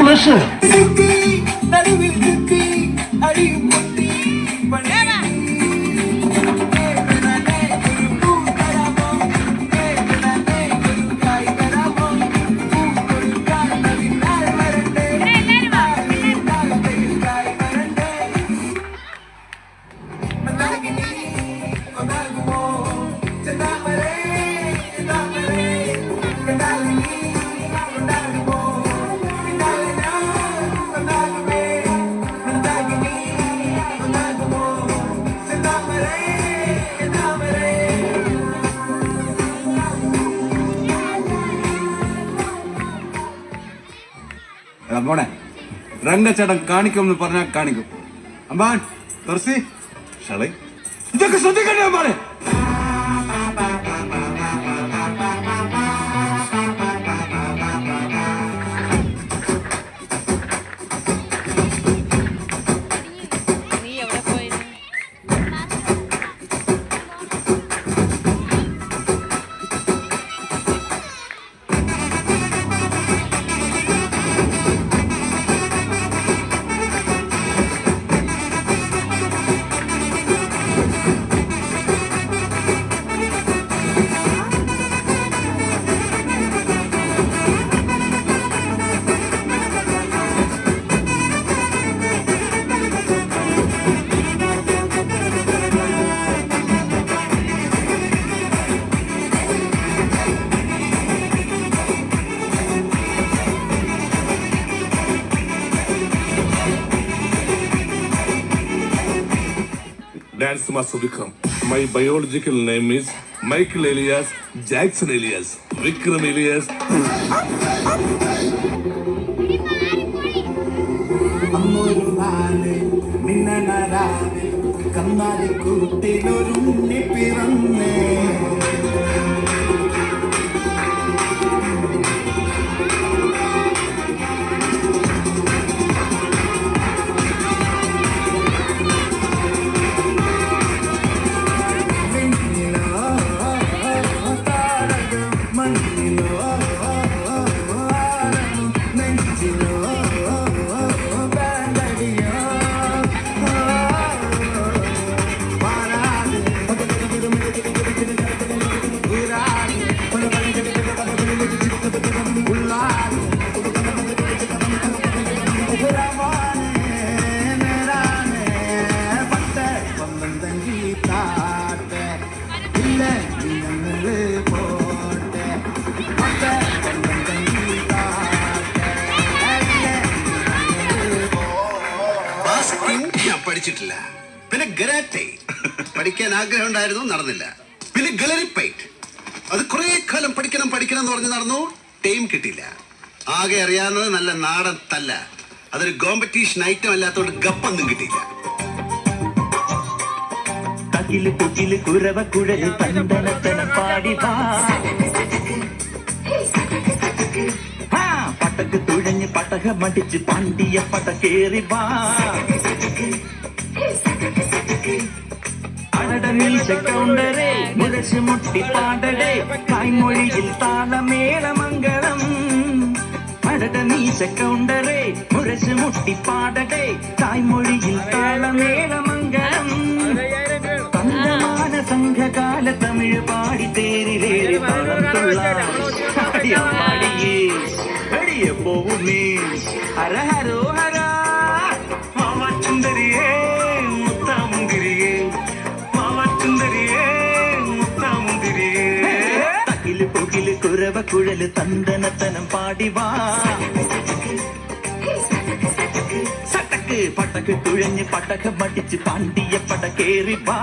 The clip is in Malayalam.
ബസ് മോനെ രംഗച്ചേട്ടൻ കാണിക്കുമെന്ന് പറഞ്ഞാൽ കാണിക്കും. അമ്പാൻ തുറസി ഷളൈ ഇതൊക്കെ ശ്രദ്ധിക്കണ്ടേ അമ്പാനെ? Dance Master Vikram. My biological name is Michael Elias Jackson Elias. Vikram Elias. പഠിച്ചിട്ടില്ല. പിന്നെ ഗരാറ്റെ പഠിക്കാൻ ആഗ്രഹം ഉണ്ടായിരുന്നു, നടന്നില്ല. പിന്നെ ഗലറിപ്പൈറ്റ് അത് കുറെ കാലം പഠിക്കണം എന്ന് പറഞ്ഞ് നടന്നു, ടൈം കിട്ടിയില്ല. ആകെ അറിയാവുന്നത് നല്ല നാടൻ തല്ല. അതൊരു കോമ്പറ്റീഷൻ ഐറ്റം അല്ലാത്തോണ്ട് ഗപ്പൊന്നും കിട്ടിയില്ല. പട്ടക്ക് തുഴഞ്ഞ് പട്ടക മടിച്ച് പണ്ടിയ പട്ട കേറി വാ. അടടമീശക്കൗണ്ടരേ മുരശ് മുട്ടി പാടടേ കായ്മൊഴിയിൽ താളമേളമംഗളം. അടടമീശക്കൗണ്ടരേ മുരശ് മുട്ടി പാടടേ കായ്മൊഴിയിൽ താളമേളമംഗളം. തങ്കമാന സംഘകാല തമിഴ് പാടി തേരിലേറി പാടിയേ അടിയെ പോവുമേ ഹര ഹരോ ഹര മാമച്ചുന്തരിയേ മുത്താമുന്തിരിയേ മാമച്ചുന്തരിയേ മുത്താമുന്തിരിയേ. തകില് പുകില് കുരവ കുഴല് തന്തനത്തനം പാടിവാ. സട്ടക്ക് പട്ടക്ക് തുഴഞ്ഞ് പട്ടക മടിച്ച് പാണ്ടിയ പട കേറി വാ.